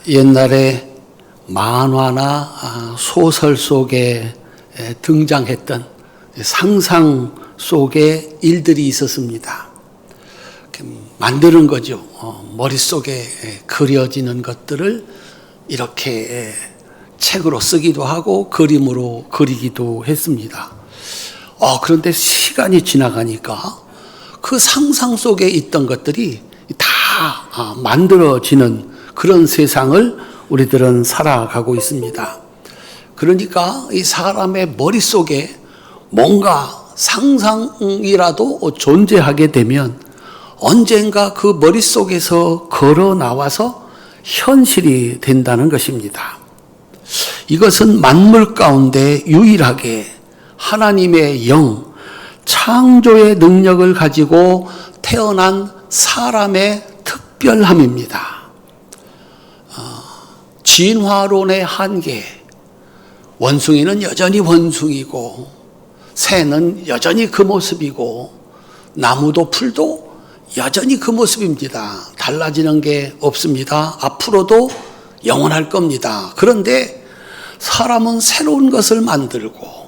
옛날에 만화나 소설 속에 등장했던 상상 속의 일들이 있었습니다. 만드는 거죠. 머릿속에 그려지는 것들을 이렇게 책으로 쓰기도 하고 그림으로 그리기도 했습니다. 그런데 시간이 지나가니까 그 상상 속에 있던 것들이 다 만들어지는 그런 세상을 우리들은 살아가고 있습니다. 그러니까 이 사람의 머릿속에 뭔가 상상이라도 존재하게 되면 언젠가 그 머릿속에서 걸어 나와서 현실이 된다는 것입니다. 이것은 만물 가운데 유일하게 하나님의 영, 창조의 능력을 가지고 태어난 사람의 특별함입니다. 진화론의 한계, 원숭이는 여전히 원숭이고 새는 여전히 그 모습이고 나무도 풀도 여전히 그 모습입니다. 달라지는 게 없습니다. 앞으로도 영원할 겁니다. 그런데 사람은 새로운 것을 만들고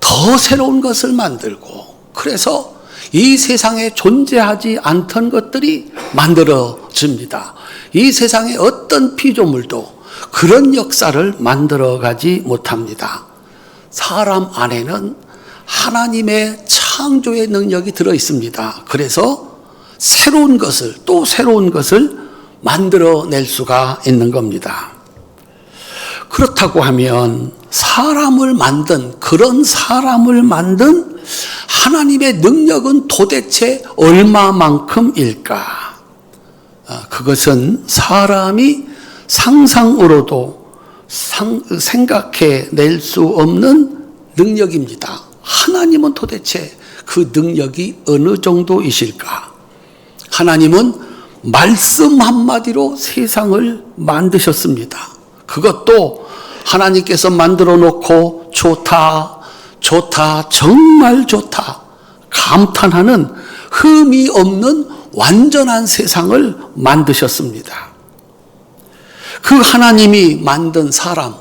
더 새로운 것을 만들고 그래서 이 세상에 존재하지 않던 것들이 만들어집니다. 이 세상의 어떤 피조물도 그런 역사를 만들어가지 못합니다. 사람 안에는 하나님의 창조의 능력이 들어 있습니다. 그래서 새로운 것을 또 새로운 것을 만들어낼 수가 있는 겁니다. 그렇다고 하면 그런 사람을 만든 하나님의 능력은 도대체 얼마만큼일까? 그것은 사람이 상상으로도 생각해낼 수 없는 능력입니다. 하나님은 도대체 그 능력이 어느 정도이실까? 하나님은 말씀 한마디로 세상을 만드셨습니다. 그것도 하나님께서 만들어 놓고 좋다, 정말 좋다, 감탄하는 흠이 없는 완전한 세상을 만드셨습니다. 그 하나님이 만든 사람,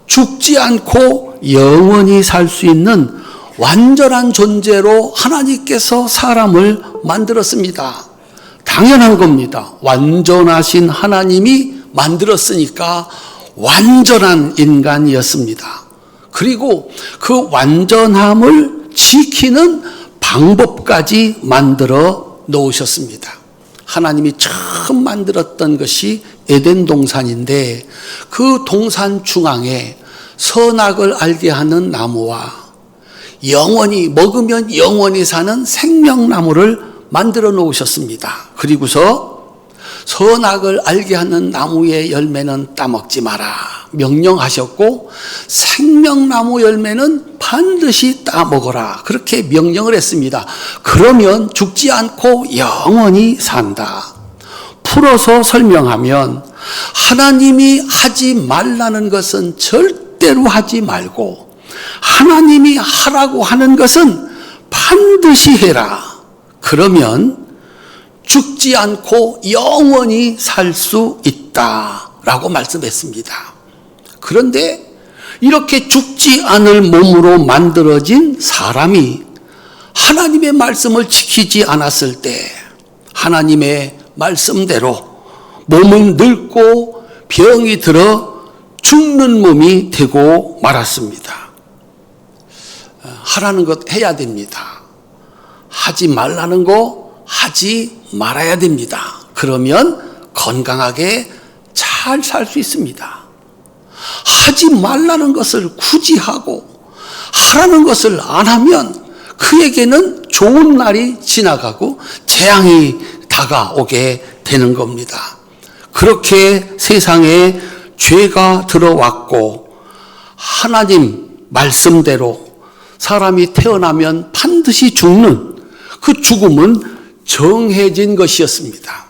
죽지 않고 영원히 살 수 있는 완전한 존재로 하나님께서 사람을 만들었습니다. 당연한 겁니다. 완전하신 하나님이 만들었으니까 완전한 인간이었습니다. 그리고 그 완전함을 지키는 방법까지 만들어 놓으셨습니다. 하나님이 처음 만들었던 것이 에덴 동산인데 그 동산 중앙에 선악을 알게 하는 나무와 영원히 먹으면 영원히 사는 생명나무를 만들어 놓으셨습니다. 그리고서 선악을 알게 하는 나무의 열매는 따먹지 마라 명령하셨고 생명나무 열매는 반드시 따먹어라 그렇게 명령을 했습니다. 그러면 죽지 않고 영원히 산다. 풀어서 설명하면 하나님이 하지 말라는 것은 절대로 하지 말고 하나님이 하라고 하는 것은 반드시 해라. 그러면 죽지 않고 영원히 살 수 있다라고 말씀했습니다. 그런데 이렇게 죽지 않을 몸으로 만들어진 사람이 하나님의 말씀을 지키지 않았을 때 하나님의 말씀대로 몸은 늙고 병이 들어 죽는 몸이 되고 말았습니다. 하라는 것 해야 됩니다. 하지 말라는 거 하지 말아야 됩니다. 그러면 건강하게 잘 살 수 있습니다. 하지 말라는 것을 굳이 하고 하라는 것을 안 하면 그에게는 좋은 날이 지나가고 재앙이 다가오게 되는 겁니다. 그렇게 세상에 죄가 들어왔고 하나님 말씀대로 사람이 태어나면 반드시 죽는 그 죽음은 정해진 것이었습니다.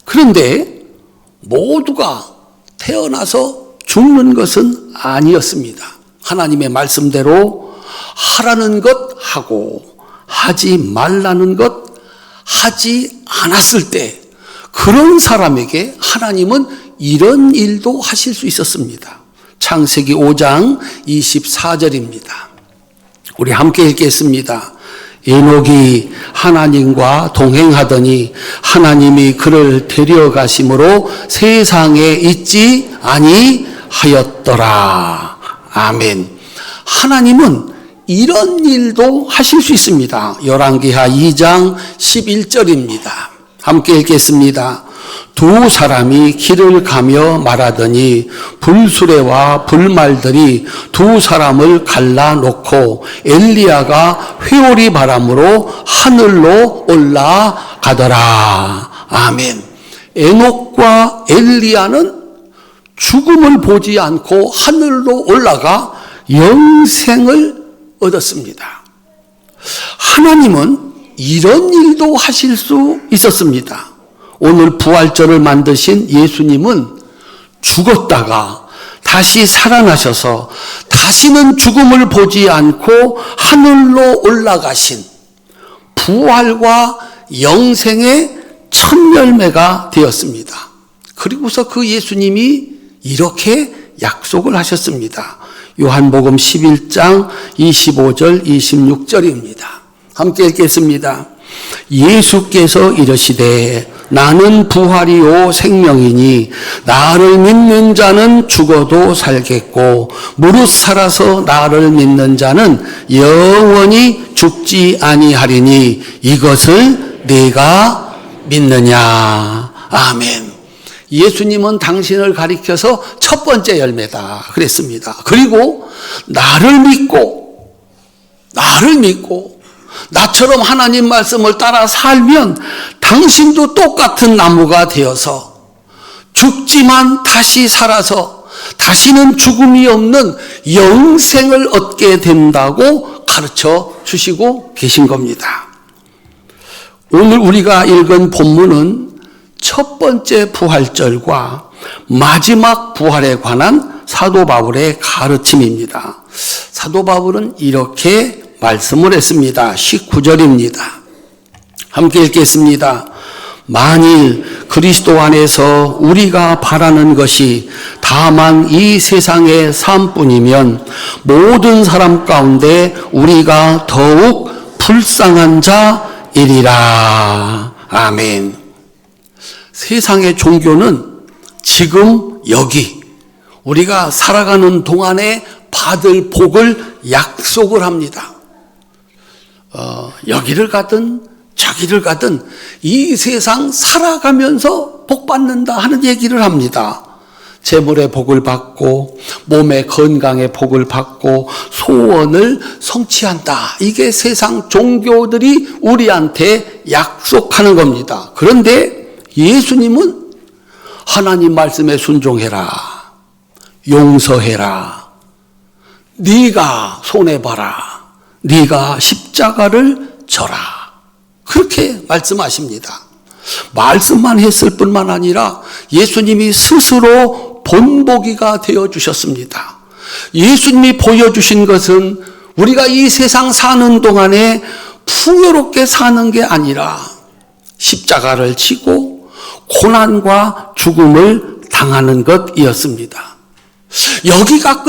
그런데 모두가 태어나서 죽는 것은 아니었습니다. 하나님의 말씀대로 하라는 것 하고 하지 말라는 것 하지 않았을 때 그런 사람에게 하나님은 이런 일도 하실 수 있었습니다. 창세기 5장 24절입니다. 우리 함께 읽겠습니다. 에녹이 하나님과 동행하더니 하나님이 그를 데려가심으로 세상에 있지 아니하였더라. 아멘. 하나님은 이런 일도 하실 수 있습니다. 열왕기하 2장 11절입니다. 함께 읽겠습니다. 두 사람이 길을 가며 말하더니 불수레와 불말들이 두 사람을 갈라놓고 엘리야가 회오리 바람으로 하늘로 올라가더라. 아멘. 에녹과 엘리야는 죽음을 보지 않고 하늘로 올라가 영생을 얻었습니다. 하나님은 이런 일도 하실 수 있었습니다. 오늘 부활절을 만드신 예수님은 죽었다가 다시 살아나셔서 다시는 죽음을 보지 않고 하늘로 올라가신 부활과 영생의 첫 열매가 되었습니다. 그리고서 그 예수님이 이렇게 약속을 하셨습니다. 요한복음 11장 25절 26절입니다. 함께 읽겠습니다. 예수께서 이르시되 나는 부활이요 생명이니 나를 믿는 자는 죽어도 살겠고 무릇 살아서 나를 믿는 자는 영원히 죽지 아니하리니 이것을 네가 믿느냐. 아멘. 예수님은 당신을 가리켜서 첫 번째 열매다 그랬습니다. 그리고 나를 믿고 나처럼 하나님 말씀을 따라 살면 당신도 똑같은 나무가 되어서 죽지만 다시 살아서 다시는 죽음이 없는 영생을 얻게 된다고 가르쳐 주시고 계신 겁니다. 오늘 우리가 읽은 본문은 첫 번째 부활절과 마지막 부활에 관한 사도 바울의 가르침입니다. 사도 바울은 이렇게 말씀을 했습니다. 19절입니다. 함께 읽겠습니다. 만일 그리스도 안에서 우리가 바라는 것이 다만 이 세상의 삶뿐이면 모든 사람 가운데 우리가 더욱 불쌍한 자이리라. 아멘. 세상의 종교는 지금 여기 우리가 살아가는 동안에 받을 복을 약속을 합니다. 여기를 가든 저기를 가든 이 세상 살아가면서 복 받는다 하는 얘기를 합니다. 재물의 복을 받고 몸의 건강의 복을 받고 소원을 성취한다. 이게 세상 종교들이 우리한테 약속하는 겁니다. 그런데 예수님은 하나님 말씀에 순종해라. 용서해라. 네가 손해봐라. 네가 십자가를 져라. 그렇게 말씀하십니다. 말씀만 했을 뿐만 아니라 예수님이 스스로 본보기가 되어주셨습니다. 예수님이 보여주신 것은 우리가 이 세상 사는 동안에 풍요롭게 사는 게 아니라 십자가를 지고 고난과 죽음을 당하는 것이었습니다. 여기가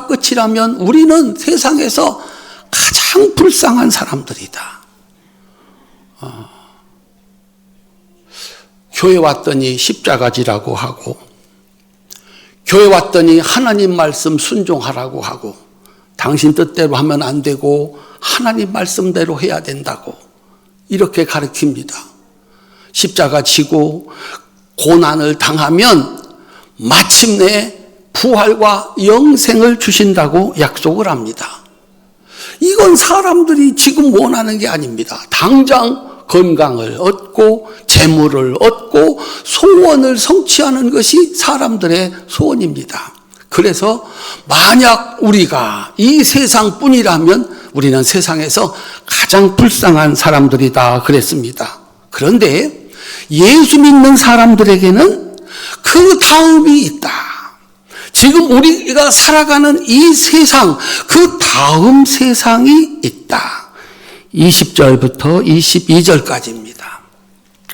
끝이라면 우리는 세상에서 가장 불쌍한 사람들이다. 교회 왔더니 십자가지라고 하고, 교회 왔더니 하나님 말씀 순종하라고 하고, 당신 뜻대로 하면 안 되고 하나님 말씀대로 해야 된다고 이렇게 가르칩니다. 십자가 지고 고난을 당하면 마침내 부활과 영생을 주신다고 약속을 합니다. 이건 사람들이 지금 원하는 게 아닙니다. 당장 건강을 얻고 재물을 얻고 소원을 성취하는 것이 사람들의 소원입니다. 그래서 만약 우리가 이 세상뿐이라면 우리는 세상에서 가장 불쌍한 사람들이다 그랬습니다. 그런데 예수 믿는 사람들에게는 그 다음이 있다. 지금 우리가 살아가는 이 세상, 그 다음 세상이 있다. 20절부터 22절까지입니다.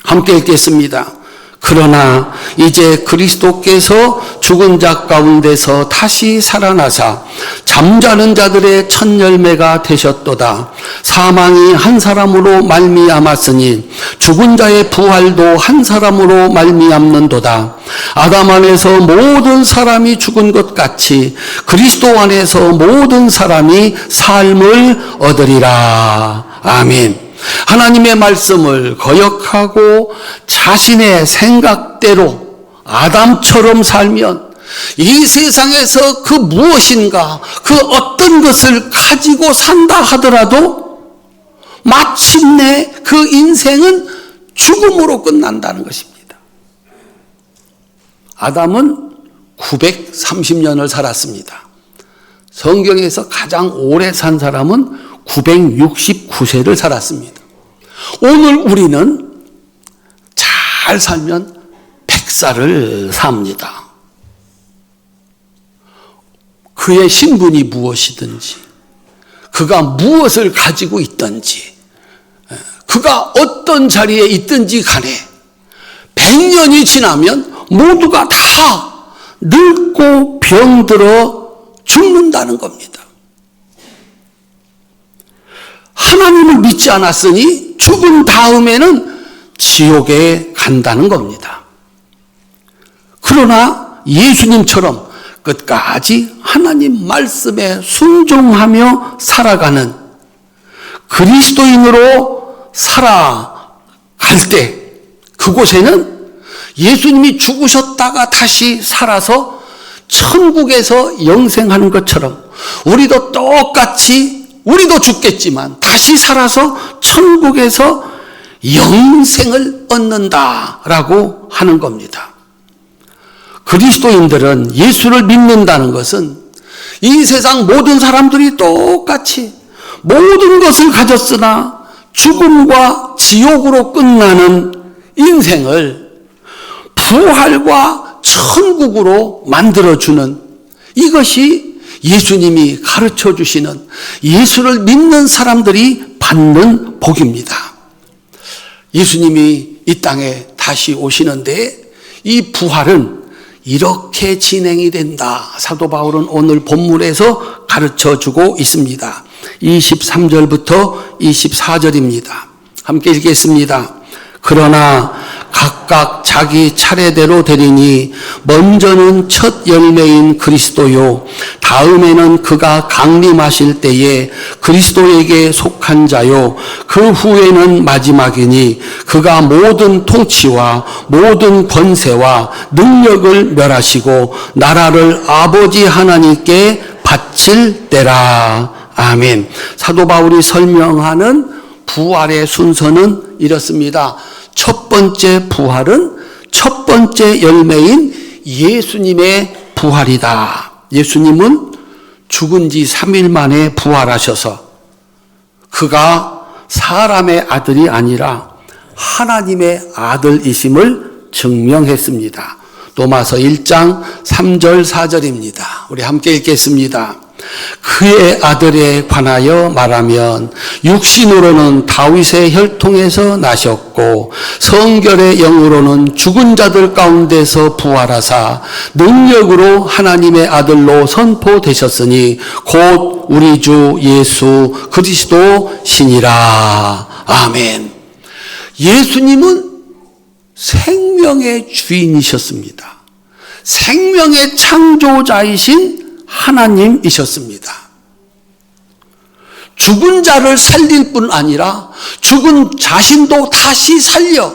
함께 읽겠습니다. 그러나 이제 그리스도께서 죽은 자 가운데서 다시 살아나사 잠자는 자들의 첫 열매가 되셨도다. 사망이 한 사람으로 말미암았으니 죽은 자의 부활도 한 사람으로 말미암는도다. 아담 안에서 모든 사람이 죽은 것 같이 그리스도 안에서 모든 사람이 삶을 얻으리라. 아멘. 하나님의 말씀을 거역하고 자신의 생각대로 아담처럼 살면 이 세상에서 그 무엇인가, 그 어떤 것을 가지고 산다 하더라도 마침내 그 인생은 죽음으로 끝난다는 것입니다. 아담은 930년을 살았습니다. 성경에서 가장 오래 산 사람은 969세를 살았습니다. 오늘 우리는 잘 살면 100살을 삽니다. 그의 신분이 무엇이든지, 그가 무엇을 가지고 있든지, 그가 어떤 자리에 있든지 간에 100년이 지나면 모두가 다 늙고 병들어 죽는다는 겁니다. 하나님을 믿지 않았으니 죽은 다음에는 지옥에 간다는 겁니다. 그러나 예수님처럼 끝까지 하나님 말씀에 순종하며 살아가는 그리스도인으로 살아갈 때 그곳에는 예수님이 죽으셨다가 다시 살아서 천국에서 영생하는 것처럼 우리도 똑같이 우리도 죽겠지만 다시 살아서 천국에서 영생을 얻는다라고 하는 겁니다. 그리스도인들은 예수를 믿는다는 것은 이 세상 모든 사람들이 똑같이 모든 것을 가졌으나 죽음과 지옥으로 끝나는 인생을 부활과 천국으로 만들어주는 이것이 예수님이 가르쳐 주시는 예수를 믿는 사람들이 받는 복입니다. 예수님이 이 땅에 다시 오시는데 이 부활은 이렇게 진행이 된다. 사도 바울은 오늘 본문에서 가르쳐 주고 있습니다. 23절부터 24절입니다. 함께 읽겠습니다. 그러나 각각 자기 차례대로 되리니 먼저는 첫 열매인 그리스도요 다음에는 그가 강림하실 때에 그리스도에게 속한 자요 그 후에는 마지막이니 그가 모든 통치와 모든 권세와 능력을 멸하시고 나라를 아버지 하나님께 바칠 때라. 아멘. 사도 바울이 설명하는 부활의 순서는 이렇습니다. 첫 번째 부활은 첫 번째 열매인 예수님의 부활이다. 예수님은 죽은 지 3일 만에 부활하셔서 그가 사람의 아들이 아니라 하나님의 아들이심을 증명했습니다. 로마서 1장 3절 4절입니다. 우리 함께 읽겠습니다. 그의 아들에 관하여 말하면 육신으로는 다윗의 혈통에서 나셨고 성결의 영으로는 죽은 자들 가운데서 부활하사 능력으로 하나님의 아들로 선포되셨으니 곧 우리 주 예수 그리스도 신이라. 아멘. 예수님은 생명의 주인이셨습니다. 생명의 창조자이신 하나님이셨습니다. 죽은 자를 살릴 뿐 아니라 죽은 자신도 다시 살려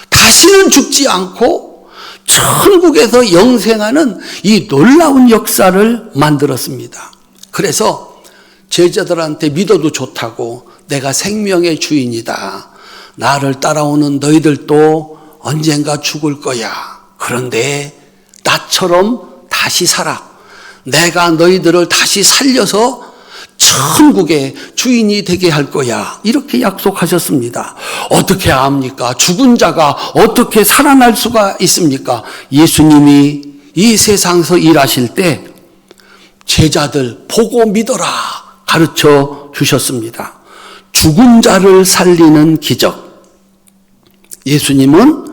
다시는 죽지 않고 천국에서 영생하는 이 놀라운 역사를 만들었습니다. 그래서 제자들한테 믿어도 좋다고 내가 생명의 주인이다. 나를 따라오는 너희들도 언젠가 죽을 거야. 그런데 나처럼 다시 살아. 내가 너희들을 다시 살려서 천국의 주인이 되게 할 거야. 이렇게 약속하셨습니다. 어떻게 압니까? 죽은 자가 어떻게 살아날 수가 있습니까? 예수님이 이 세상에서 일하실 때 제자들 보고 믿어라 가르쳐 주셨습니다. 죽은 자를 살리는 기적. 예수님은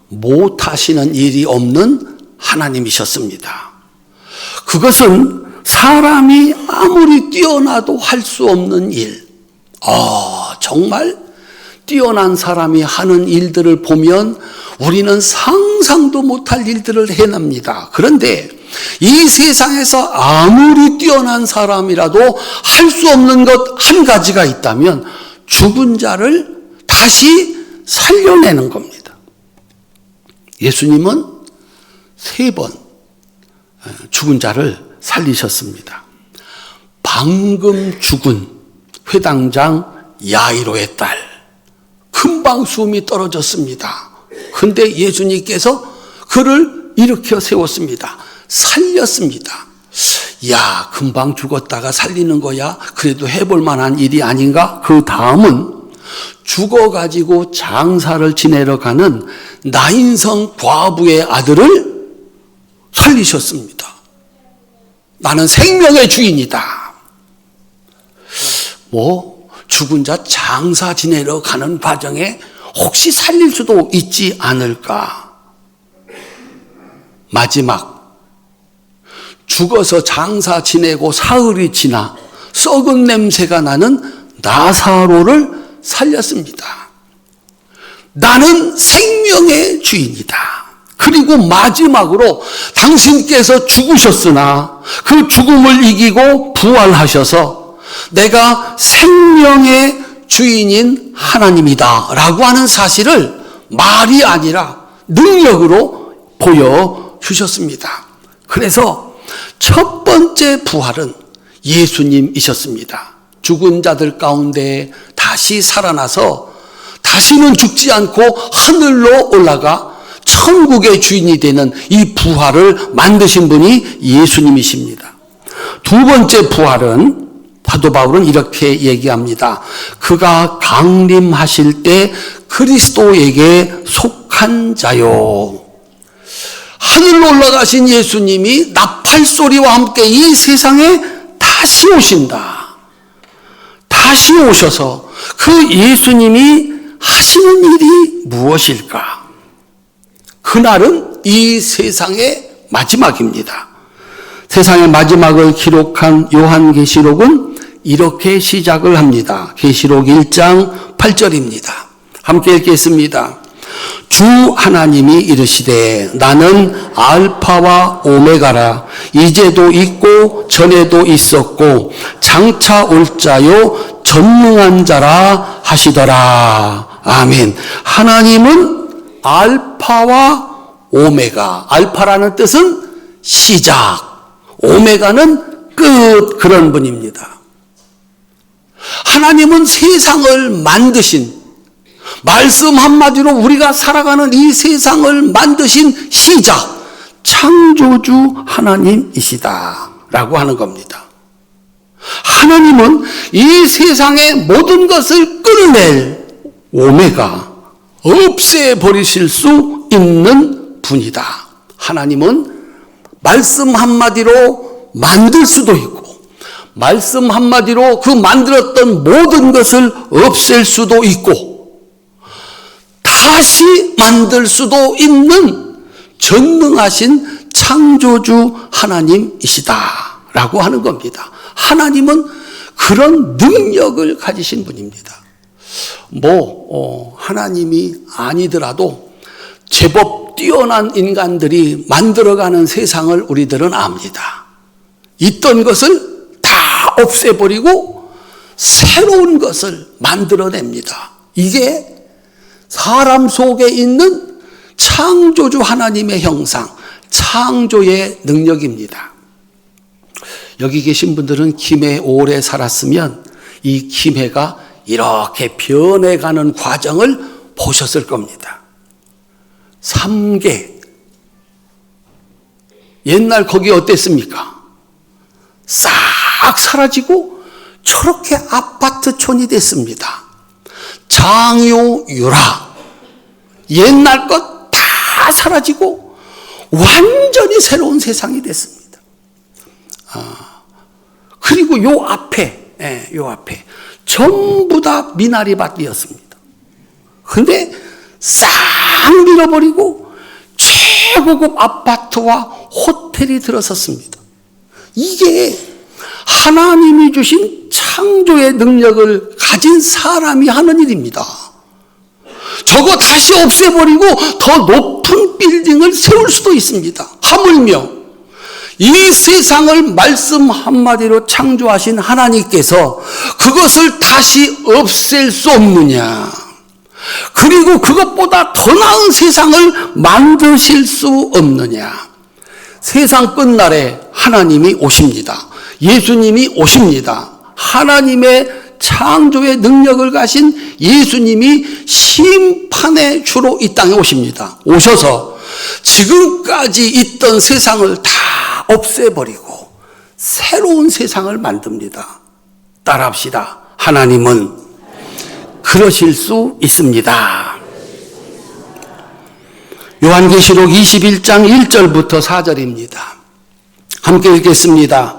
못하시는 일이 없는 하나님이셨습니다. 그것은 사람이 아무리 뛰어나도 할 수 없는 일. 정말 뛰어난 사람이 하는 일들을 보면 우리는 상상도 못할 일들을 해냅니다. 그런데 이 세상에서 아무리 뛰어난 사람이라도 할 수 없는 것 한 가지가 있다면 죽은 자를 다시 살려내는 겁니다. 예수님은 3번 죽은 자를 살리셨습니다. 방금 죽은 회당장 야이로의 딸, 금방 숨이 떨어졌습니다. 근데 예수님께서 그를 일으켜 세웠습니다. 살렸습니다. 야, 금방 죽었다가 살리는 거야? 그래도 해볼 만한 일이 아닌가? 그 다음은 죽어가지고 장사를 지내러 가는 나인성 과부의 아들을 살리셨습니다. 나는 생명의 주인이다. 죽은 자 장사 지내러 가는 과정에 혹시 살릴 수도 있지 않을까? 마지막 죽어서 장사 지내고 사흘이 지나 썩은 냄새가 나는 나사로를 살렸습니다. 나는 생명의 주인이다. 그리고 마지막으로 당신께서 죽으셨으나 그 죽음을 이기고 부활하셔서 내가 생명의 주인인 하나님이다 라고 하는 사실을 말이 아니라 능력으로 보여주셨습니다. 그래서 첫 번째 부활은 예수님이셨습니다. 죽은 자들 가운데 다시 살아나서 다시는 죽지 않고 하늘로 올라가 천국의 주인이 되는 이 부활을 만드신 분이 예수님이십니다. 두 번째 부활은 사도 바울은 이렇게 얘기합니다. 그가 강림하실 때 그리스도에게 속한 자요. 하늘로 올라가신 예수님이 나팔소리와 함께 이 세상에 다시 오신다. 다시 오셔서 그 예수님이 하시는 일이 무엇일까? 그날은 이 세상의 마지막입니다. 세상의 마지막을 기록한 요한계시록은 이렇게 시작을 합니다. 계시록 1장 8절입니다. 함께 읽겠습니다. 주 하나님이 이르시되 나는 알파와 오메가라. 이제도 있고 전에도 있었고 장차 올 자요 전능한 자라 하시더라. 아멘. 하나님은 알파와 오메가. 알파라는 뜻은 시작, 오메가는 끝, 그런 분입니다. 하나님은 세상을 만드신, 말씀 한마디로 우리가 살아가는 이 세상을 만드신 시작, 창조주 하나님이시다 라고 하는 겁니다. 하나님은 이 세상의 모든 것을 끌어낼 오메가, 없애버리실 수 있는 분이다. 하나님은 말씀 한마디로 만들 수도 있고, 말씀 한마디로 그 만들었던 모든 것을 없앨 수도 있고, 다시 만들 수도 있는 전능하신 창조주 하나님이시다 라고 하는 겁니다. 하나님은 그런 능력을 가지신 분입니다. 하나님이 아니더라도 제법 뛰어난 인간들이 만들어가는 세상을 우리들은 압니다. 있던 것을 다 없애버리고 새로운 것을 만들어냅니다. 이게 사람 속에 있는 창조주 하나님의 형상, 창조의 능력입니다. 여기 계신 분들은 김해에 오래 살았으면 이 김해가 이렇게 변해가는 과정을 보셨을 겁니다. 삼계, 옛날 거기 어땠습니까? 싹 사라지고 저렇게 아파트촌이 됐습니다. 장요유라, 옛날 것 다 사라지고 완전히 새로운 세상이 됐습니다. 그리고 요 앞에 전부 다 미나리 밭이었습니다. 근데 싹 밀어버리고 최고급 아파트와 호텔이 들어섰습니다. 이게 하나님이 주신 창조의 능력을 가진 사람이 하는 일입니다. 저거 다시 없애버리고 더 높은 빌딩을 세울 수도 있습니다. 하물며 이 세상을 말씀 한마디로 창조하신 하나님께서 그것을 다시 없앨 수 없느냐? 그리고 그것보다 더 나은 세상을 만드실 수 없느냐? 세상 끝날에 하나님이 오십니다. 예수님이 오십니다. 하나님의 창조의 능력을 가신 예수님이 심판의 주로 이 땅에 오십니다. 오셔서 지금까지 있던 세상을 다 없애버리고 새로운 세상을 만듭니다. 따라합시다. 하나님은 그러실 수 있습니다. 요한계시록 21장 1절부터 4절입니다. 함께 읽겠습니다.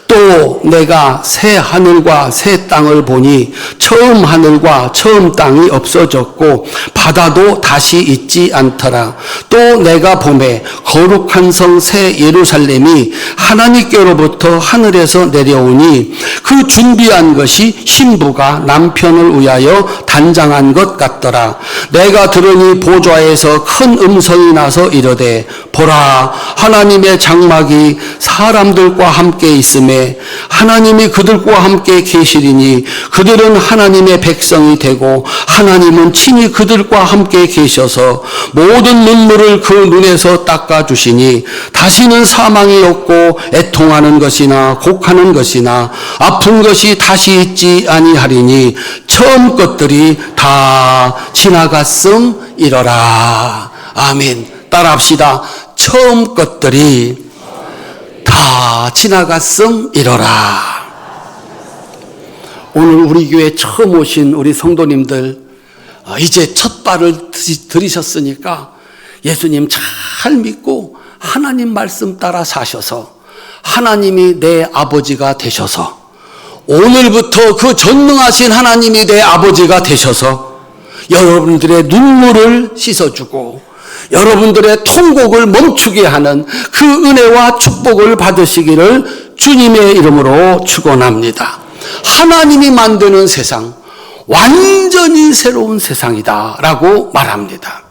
또 내가 새 하늘과 새 땅을 보니 처음 하늘과 처음 땅이 없어졌고 바다도 다시 있지 않더라. 또 내가 보매 거룩한 성 새 예루살렘이 하나님께로부터 하늘에서 내려오니 그 준비한 것이 신부가 남편을 위하여 단장한 것 같더라. 내가 들으니 보좌에서 큰 음성이 나서 이르되 보라 하나님의 장막이 사람들과 함께 있음에 하나님이 그들과 함께 계시리니 그들은 하나님의 백성이 되고 하나님은 친히 그들과 함께 계셔서 모든 눈물을 그 눈에서 닦아주시니 다시는 사망이 없고 애통하는 것이나 곡하는 것이나 아픈 것이 다시 있지 아니하리니 처음 것들이 다 지나갔음이러라. 아멘. 따라합시다. 처음 것들이 다 지나갔음이러라. 오늘 우리 교회 처음 오신 우리 성도님들 이제 첫 발을 들이셨으니까 예수님 잘 믿고 하나님 말씀 따라 사셔서 하나님이 내 아버지가 되셔서 오늘부터 그 전능하신 하나님이 내 아버지가 되셔서 여러분들의 눈물을 씻어주고 여러분들의 통곡을 멈추게 하는 그 은혜와 축복을 받으시기를 주님의 이름으로 축원합니다. 하나님이 만드는 세상, 완전히 새로운 세상이다 라고 말합니다.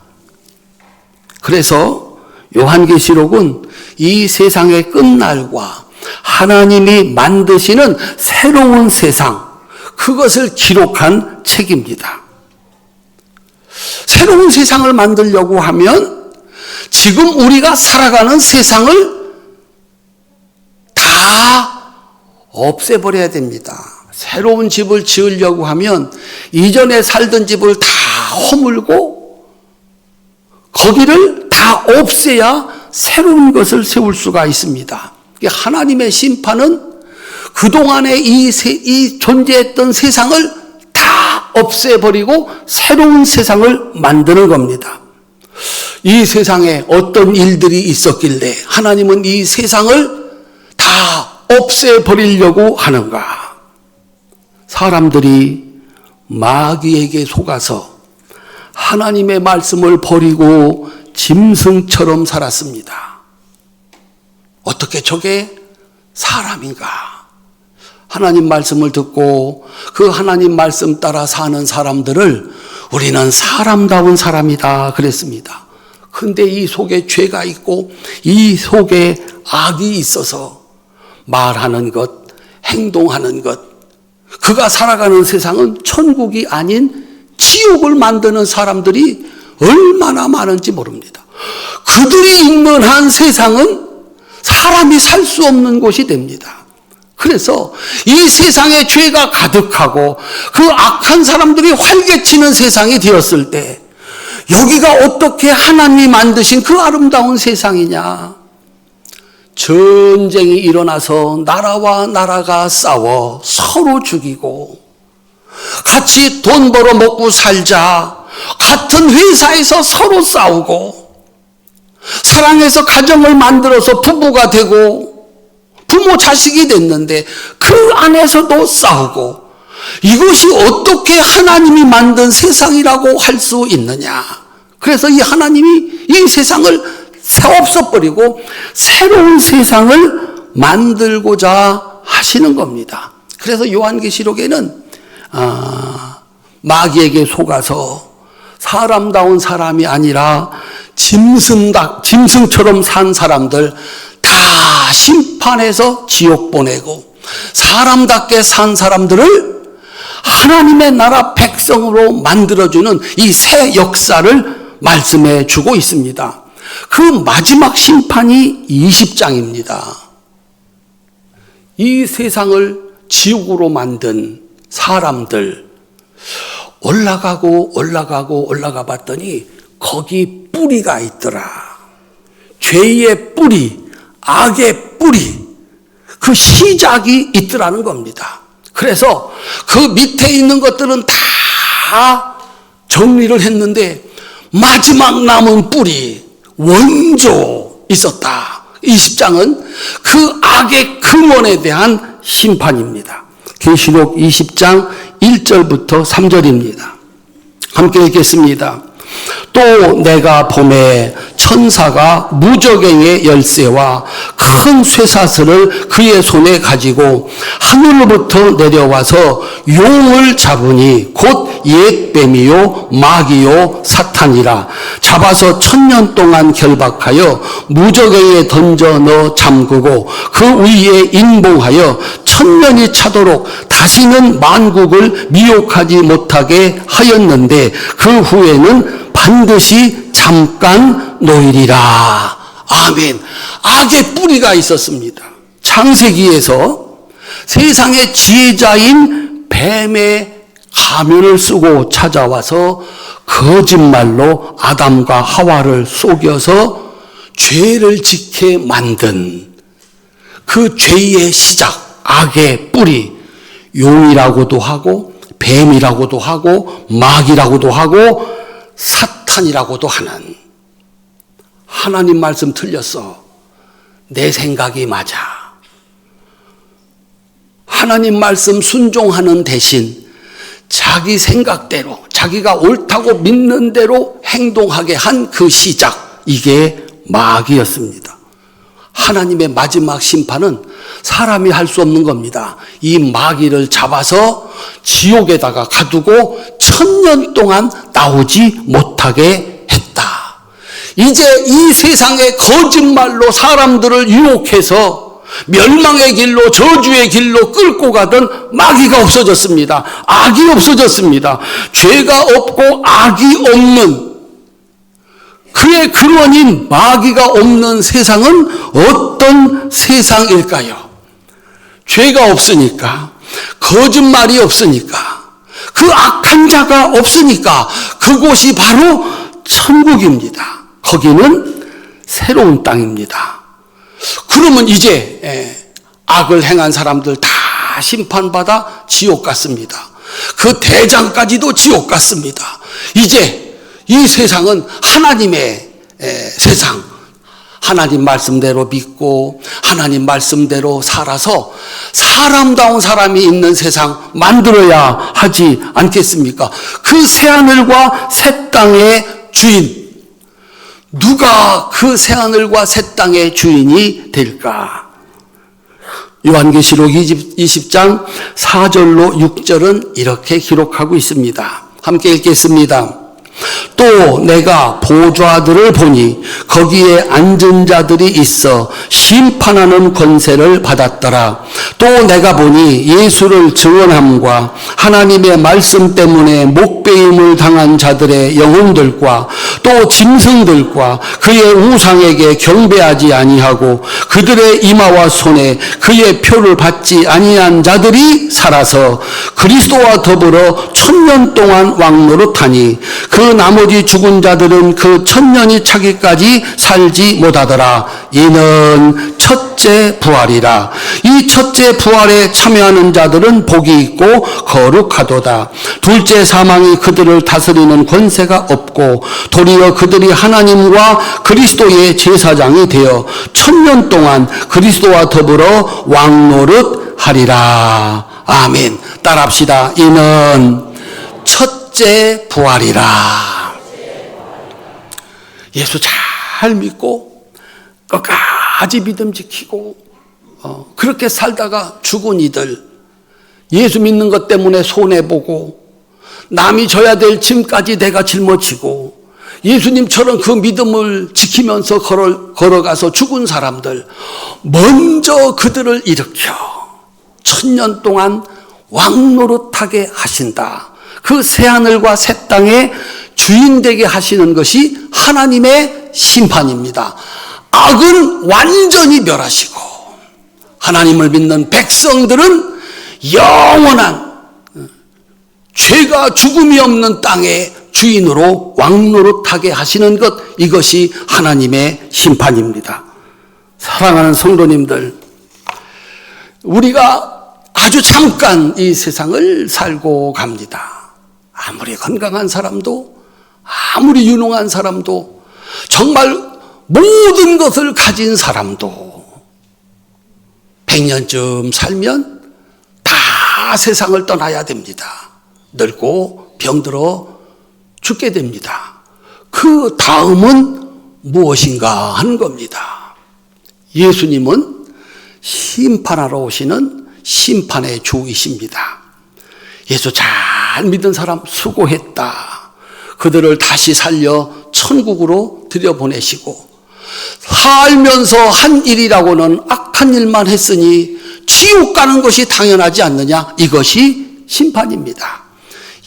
그래서 요한계시록은 이 세상의 끝날과 하나님이 만드시는 새로운 세상, 그것을 기록한 책입니다. 새로운 세상을 만들려고 하면 지금 우리가 살아가는 세상을 다 없애버려야 됩니다. 새로운 집을 지으려고 하면 이전에 살던 집을 다 허물고 거기를 다 없애야 새로운 것을 세울 수가 있습니다. 하나님의 심판은 그동안에 이 존재했던 세상을 다 없애버리고 새로운 세상을 만드는 겁니다. 이 세상에 어떤 일들이 있었길래 하나님은 이 세상을 다 없애버리려고 하는가? 사람들이 마귀에게 속아서 하나님의 말씀을 버리고 짐승처럼 살았습니다. 어떻게 저게 사람인가? 하나님 말씀을 듣고 그 하나님 말씀 따라 사는 사람들을 우리는 사람다운 사람이다 그랬습니다. 근데 이 속에 죄가 있고 이 속에 악이 있어서 말하는 것, 행동하는 것, 그가 살아가는 세상은 천국이 아닌 지옥을 만드는 사람들이 얼마나 많은지 모릅니다. 그들이 있는 한 세상은 사람이 살 수 없는 곳이 됩니다. 그래서 이 세상에 죄가 가득하고 그 악한 사람들이 활개치는 세상이 되었을 때 여기가 어떻게 하나님이 만드신 그 아름다운 세상이냐? 전쟁이 일어나서 나라와 나라가 싸워 서로 죽이고 같이 돈 벌어 먹고 살자 같은 회사에서 서로 싸우고 사랑해서 가정을 만들어서 부부가 되고 부모 자식이 됐는데 그 안에서도 싸우고 이것이 어떻게 하나님이 만든 세상이라고 할 수 있느냐? 그래서 이 하나님이 이 세상을 없어버리고 새로운 세상을 만들고자 하시는 겁니다. 그래서 요한계시록에는 마귀에게 속아서 사람다운 사람이 아니라 짐승처럼 산 사람들 다 심판해서 지옥 보내고, 사람답게 산 사람들을 하나님의 나라 백성으로 만들어주는 이 새 역사를 말씀해 주고 있습니다. 그 마지막 심판이 20장입니다. 이 세상을 지옥으로 만든 사람들 올라가 봤더니 거기 뿌리가 있더라. 죄의 뿌리, 악의 뿌리, 그 시작이 있더라는 겁니다. 그래서 그 밑에 있는 것들은 다 정리를 했는데 마지막 남은 뿌리, 원조 있었다. 20장은 그 악의 근원에 대한 심판입니다. 계시록 20장 1절부터 3절입니다. 함께 읽겠습니다. 또 내가 보매 천사가 무저갱의 열쇠와 큰 쇠사슬을 그의 손에 가지고 하늘로부터 내려와서 용을 잡으니 곧 옛 뱀이요 마귀요 사탄이라. 잡아서 1000년 동안 결박하여 무저갱에 던져 넣어 잠그고 그 위에 인봉하여 1000년이 차도록 다시는 만국을 미혹하지 못하게 하였는데 그 후에는 반드시 잠깐 놓이리라. 아멘. 악의 뿌리가 있었습니다. 창세기에서 세상의 지혜자인 뱀의 가면을 쓰고 찾아와서 거짓말로 아담과 하와를 속여서 죄를 짓게 만든 그 죄의 시작, 악의 뿌리, 용이라고도 하고 뱀이라고도 하고 마귀라고도 하고 사탄이라고도 하는, 하나님 말씀 틀렸어. 내 생각이 맞아. 하나님 말씀 순종하는 대신 자기 생각대로, 자기가 옳다고 믿는 대로 행동하게 한 그 시작, 이게 마귀였습니다. 하나님의 마지막 심판은 사람이 할 수 없는 겁니다. 이 마귀를 잡아서 지옥에다가 가두고 1000년 동안 나오지 못하게 했다. 이제 이 세상의 거짓말로 사람들을 유혹해서 멸망의 길로, 저주의 길로 끌고 가던 마귀가 없어졌습니다. 악이 없어졌습니다. 죄가 없고 악이 없는, 그의 근원인 마귀가 없는 세상은 어떤 세상일까요? 죄가 없으니까, 거짓말이 없으니까, 그 악한 자가 없으니까 그곳이 바로 천국입니다. 거기는 새로운 땅입니다. 그러면 이제 악을 행한 사람들 다 심판받아 지옥 갔습니다. 그 대장까지도 지옥 갔습니다. 이제 이 세상은 하나님의 세상, 하나님 말씀대로 믿고 하나님 말씀대로 살아서 사람다운 사람이 있는 세상 만들어야 하지 않겠습니까? 그 새하늘과 새 땅의 주인, 누가 그 새하늘과 새 땅의 주인이 될까? 요한계시록 20장 4절로 6절은 이렇게 기록하고 있습니다. 함께 읽겠습니다. 또 내가 보좌들을 보니 거기에 앉은 자들이 있어 심판하는 권세를 받았더라. 또 내가 보니 예수를 증언함과 하나님의 말씀 때문에 목배임을 당한 자들의 영혼들과 또 짐승들과 그의 우상에게 경배하지 아니하고 그들의 이마와 손에 그의 표를 받지 아니한 자들이 살아서 그리스도와 더불어 1000년 동안 왕노릇하니 그 나머지 죽은 자들은 그 1000년이 차기까지 살지 못하더라. 이는 첫째 부활이라. 이 첫째 부활에 참여하는 자들은 복이 있고 거룩하도다. 둘째 사망이 그들을 다스리는 권세가 없고 도리어 그들이 하나님과 그리스도의 제사장이 되어 1000년 동안 그리스도와 더불어 왕노릇하리라. 아멘. 따라합시다. 이는 첫째 부활이라. 예수 잘 믿고 끝까지 믿음 지키고 그렇게 살다가 죽은 이들, 예수 믿는 것 때문에 손해보고 남이 져야 될 짐까지 내가 짊어지고 예수님처럼 그 믿음을 지키면서 걸어가서 죽은 사람들, 먼저 그들을 일으켜 1000년 동안 왕노릇하게 하신다. 그 새하늘과 새 땅의 주인 되게 하시는 것이 하나님의 심판입니다. 악은 완전히 멸하시고 하나님을 믿는 백성들은 영원한 죄가 죽음이 없는 땅의 주인으로 왕노릇하게 하시는 것, 이것이 하나님의 심판입니다. 사랑하는 성도님들, 우리가 아주 잠깐 이 세상을 살고 갑니다. 아무리 건강한 사람도, 아무리 유능한 사람도, 정말 모든 것을 가진 사람도 100년쯤 살면 다 세상을 떠나야 됩니다. 늙고 병들어 죽게 됩니다. 그 다음은 무엇인가 하는 겁니다. 예수님은 심판하러 오시는 심판의 주이십니다. 예수 잘 믿은 사람 수고했다. 그들을 다시 살려 천국으로 들여보내시고, 살면서 한 일이라고는 악한 일만 했으니 지옥 가는 것이 당연하지 않느냐? 이것이 심판입니다.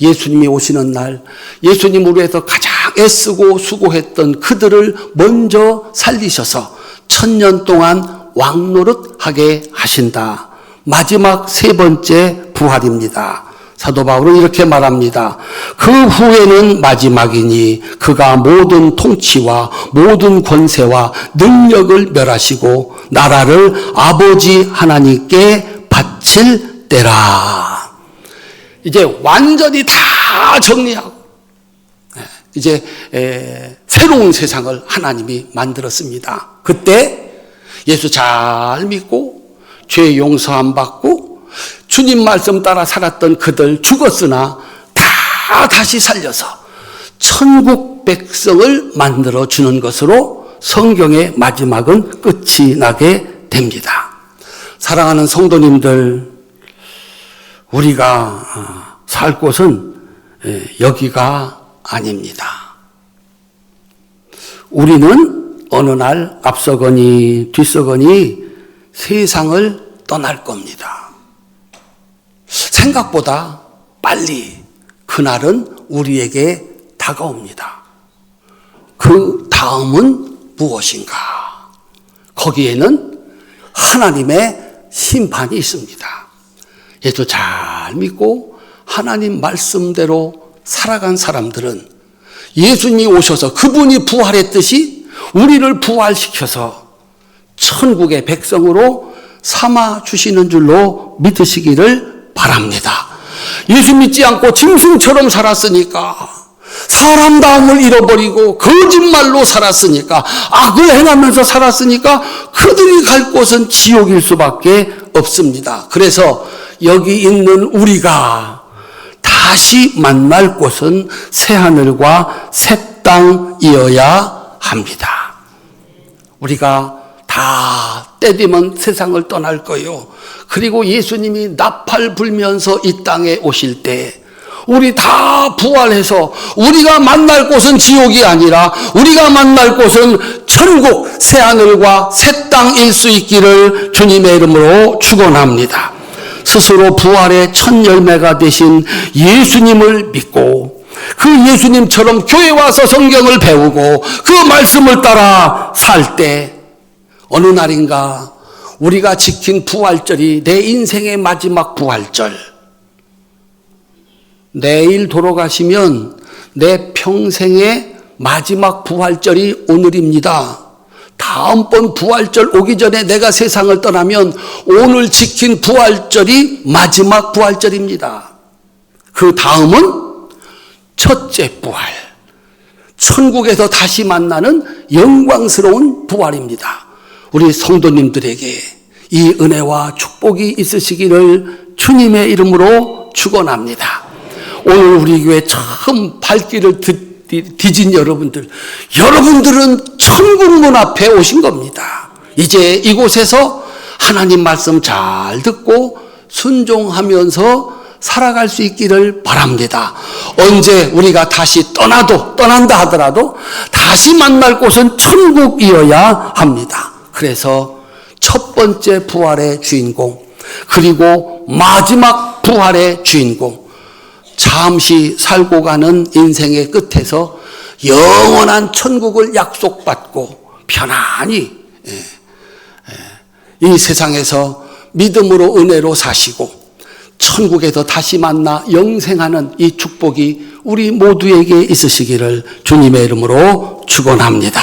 예수님이 오시는 날, 예수님으로 해서 가장 애쓰고 수고했던 그들을 먼저 살리셔서 1000년 동안 왕노릇하게 하신다. 마지막 세 번째 부활입니다. 사도 바울은 이렇게 말합니다. 그 후에는 마지막이니 그가 모든 통치와 모든 권세와 능력을 멸하시고 나라를 아버지 하나님께 바칠 때라. 이제 완전히 다 정리하고 이제 새로운 세상을 하나님이 만들었습니다. 그때 예수 잘 믿고 죄 용서함 받고 주님 말씀 따라 살았던 그들, 죽었으나 다 다시 살려서 천국 백성을 만들어 주는 것으로 성경의 마지막은 끝이 나게 됩니다. 사랑하는 성도님들, 우리가 살 곳은 여기가 아닙니다. 우리는 어느 날 앞서거니 뒤서거니 세상을 떠날 겁니다. 생각보다 빨리 그날은 우리에게 다가옵니다. 그 다음은 무엇인가? 거기에는 하나님의 심판이 있습니다. 예수 잘 믿고 하나님 말씀대로 살아간 사람들은 예수님이 오셔서 그분이 부활했듯이 우리를 부활시켜서 천국의 백성으로 삼아 주시는 줄로 믿으시기를 바랍니다. 예수 믿지 않고 짐승처럼 살았으니까, 사람다움을 잃어버리고 거짓말로 살았으니까, 악을 행하면서 살았으니까 그들이 갈 곳은 지옥일 수밖에 없습니다. 그래서 여기 있는 우리가 다시 만날 곳은 새하늘과 새 땅이어야 합니다. 우리가 다 때되면 세상을 떠날 거요. 그리고 예수님이 나팔 불면서 이 땅에 오실 때 우리 다 부활해서 우리가 만날 곳은 지옥이 아니라 우리가 만날 곳은 천국, 새하늘과 새 땅일 수 있기를 주님의 이름으로 축원합니다. 스스로 부활의 첫 열매가 되신 예수님을 믿고 그 예수님처럼 교회 와서 성경을 배우고 그 말씀을 따라 살 때 어느 날인가 우리가 지킨 부활절이 내 인생의 마지막 부활절, 내일 돌아가시면 내 평생의 마지막 부활절이 오늘입니다. 다음번 부활절 오기 전에 내가 세상을 떠나면 오늘 지킨 부활절이 마지막 부활절입니다. 그 다음은 첫째 부활, 천국에서 다시 만나는 영광스러운 부활입니다. 우리 성도님들에게 이 은혜와 축복이 있으시기를 주님의 이름으로 축원합니다. 오늘 우리 교회 처음 발길을 뒤진 여러분들은 천국 문 앞에 오신 겁니다. 이제 이곳에서 하나님 말씀 잘 듣고 순종하면서 살아갈 수 있기를 바랍니다. 언제 우리가 다시 떠난다 하더라도 다시 만날 곳은 천국이어야 합니다. 그래서 첫 번째 부활의 주인공, 그리고 마지막 부활의 주인공, 잠시 살고 가는 인생의 끝에서 영원한 천국을 약속받고 편안히 이 세상에서 믿음으로 은혜로 사시고 천국에서 다시 만나 영생하는 이 축복이 우리 모두에게 있으시기를 주님의 이름으로 축원합니다.